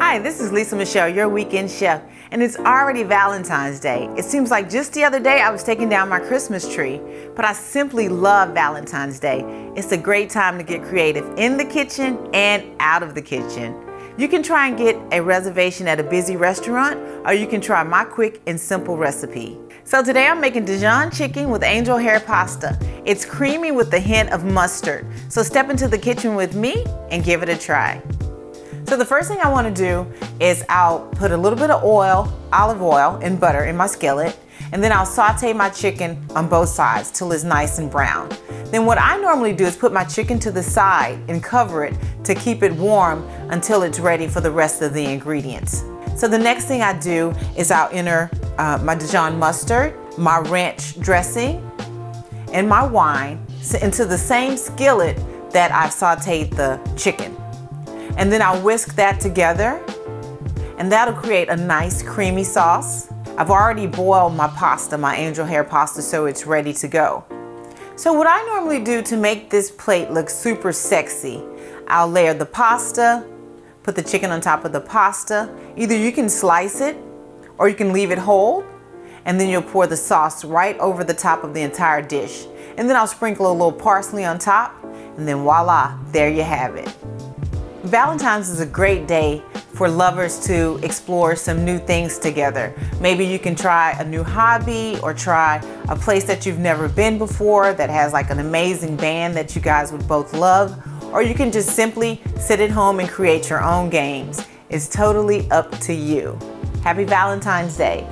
Hi, this is Lisa Michelle, your weekend chef, and it's already Valentine's Day. It seems like just the other day I was taking down my Christmas tree, but I simply love Valentine's Day. It's a great time to get creative in the kitchen and out of the kitchen. You can try and get a reservation at a busy restaurant, or you can try my quick and simple recipe. So today I'm making Dijon chicken with angel hair pasta. It's creamy with a hint of mustard. So step into the kitchen with me and give it a try. So the first thing I want to do is I'll put a little bit of oil, olive oil and butter in my skillet, and then I'll saute my chicken on both sides till it's nice and brown. Then what I normally do is put my chicken to the side and cover it to keep it warm until it's ready for the rest of the ingredients. So the next thing I do is I'll enter my Dijon mustard, my ranch dressing, and my wine into the same skillet that I've sauteed the chicken. And then I'll whisk that together, and that'll create a nice creamy sauce. I've already boiled my pasta, my angel hair pasta, so it's ready to go. So what I normally do to make this plate look super sexy, I'll layer the pasta, put the chicken on top of the pasta. Either you can slice it or you can leave it whole, and then you'll pour the sauce right over the top of the entire dish. And then I'll sprinkle a little parsley on top, and then voila, there you have it. Valentine's is a great day for lovers to explore some new things together. Maybe you can try a new hobby or try a place that you've never been before that has like an amazing band that you guys would both love, or you can just simply sit at home and create your own games. It's totally up to you. Happy Valentine's Day.